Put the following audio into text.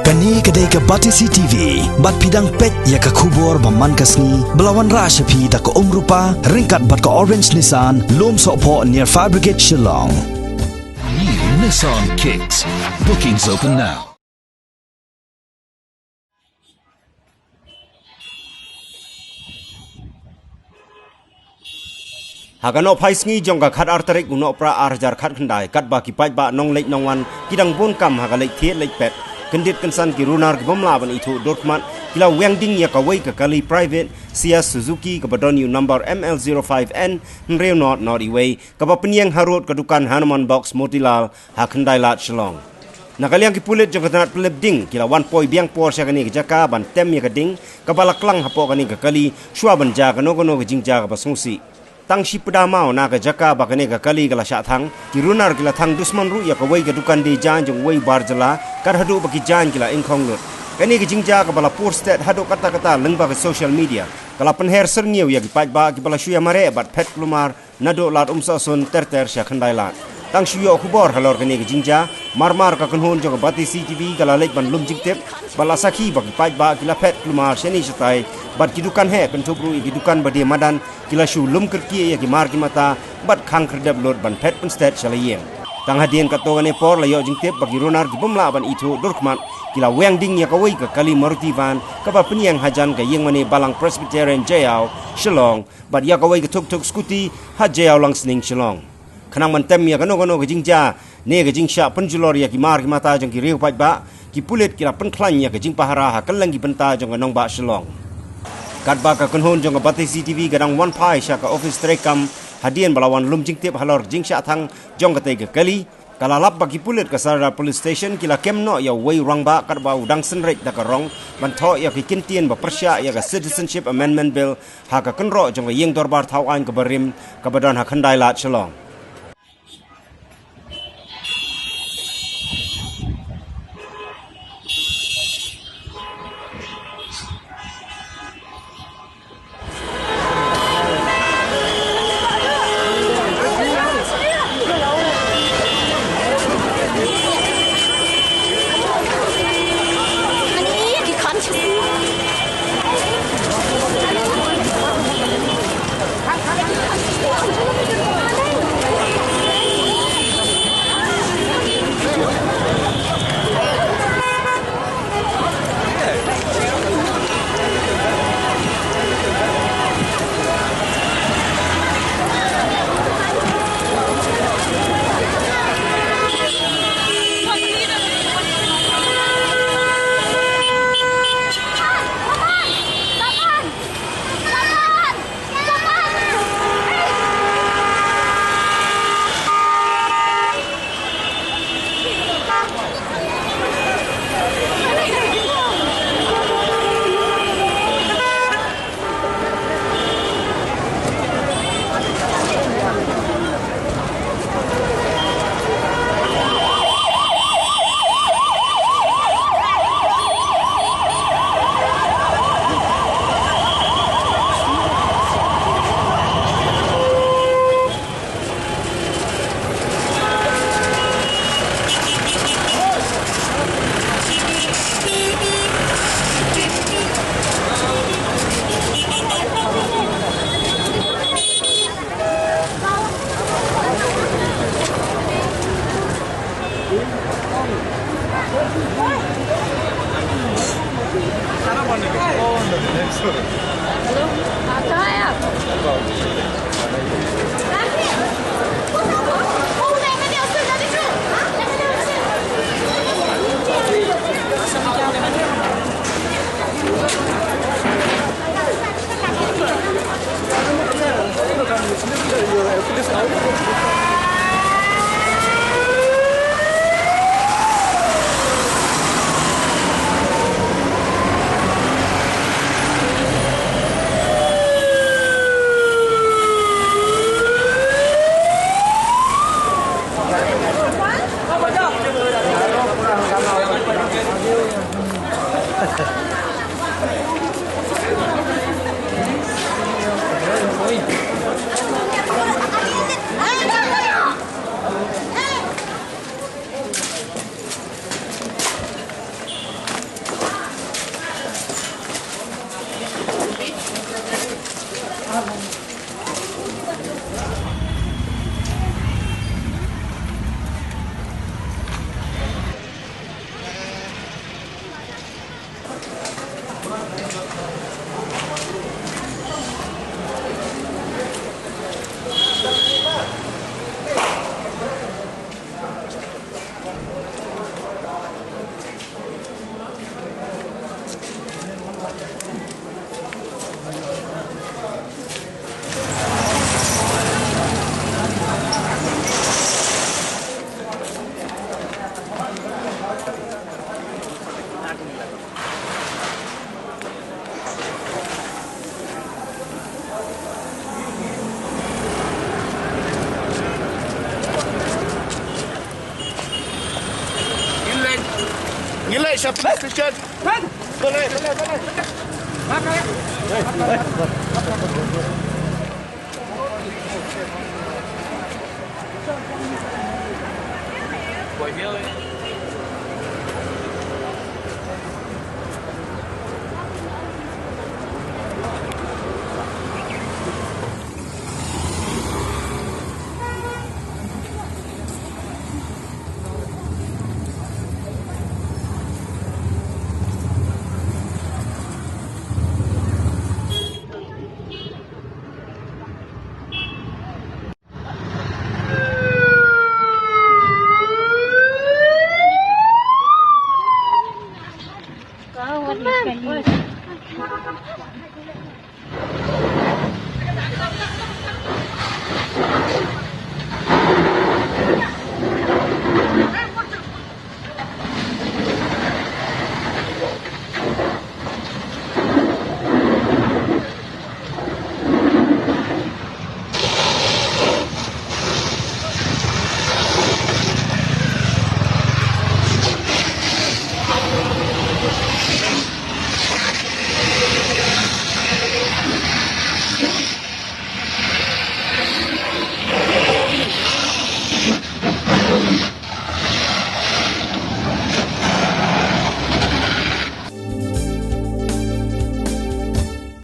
Kani kedai ke Batisi TV, bat pidang pet ya ke kubur baman kasni, belawan rasyapi da ke rupa, ringkat bat ke Orange Nissan, lom sokpo near Fire Brigade Shillong. New Nissan Kicks. Bookings open now. Hagano paisngi jongga khat artarik uno pra arjar khat khandai kat ba ki pai ba nong lek nong wan kidang bon kam haga lek thiet lek pet kendit kensan ki runar ki bomla ban itu dorkman kila wengding ya kawai ka kali private sia Suzuki ka badon yu number ML05N nreu not iway ka ba penyeng harut kedukan Hanuman Box Motilal ha khandai lat Shillong nakaliang ki pulit jongga tanat pelep ding kila 1 poi biang por sya kani ka jaka ban tem ya ka ding ka balaklang hapo kani ka kali shwa ban ja ka no ka jingja ka basungsi tangsi pedamau naga jaka bakane ka kali kala syathang kirunar kila thang dusman ru ya ka wei ka dukan di jan jong wei barjala kar hadu baki jan kila ingkhong lut kani ki jingja ka bala poor state hadu kata lengba ka social media kala penher serniu ya ki paj ba ki bala shuya mare bat pet klumar nado lat umsa sun terter sya khandai lat tang shuyo khubor halor kani ki jingja marmar ka kunhun jong Batisi TV kala lek ban lum jingtep bala sakhi baki paj ba kila pet klumar sheni satai bat kidukan he pentubru kidukan badi madan kila shu lum kerki ya ki mar ki mata bat khang kerdab lod ban pet pen state chalayeng tang hadien ka togane por la yo jingtep bagi ronar ki bomla ban itu dorkman kila weng ding ya ka wei ka kali maruti van ka ba penyang hajan ka yeng mane balang Presbyterian Jayau Shillong bat ya ka wei ka tuk skuti ha Jayau lang sning Shillong khanang man tem ya kano ka jingja ne ka jingsha penjulor ya ki mar ki mata jong ki riu paj ba ki pulit kila pen khlan ya ka jing pahara ha kalang ki penta jong nong ba Shillong kat ba ka kunhun jong Batisi TV gadang wan pai sya ka office trekam hadian balawan lum jingtip halor jingsha thang jong ka tege kali kala lap bagi pulit ka Sarada police station kila kemno ya wei rang ba kat ba udang senrek da ka rong ban tho ya ki kintien ba persya ya ka citizenship amendment bill ha ka kenro jong yeng dorbar thau an ka barim ka badon ha khandai lat Shillong Relax, police station. Boleh. Kau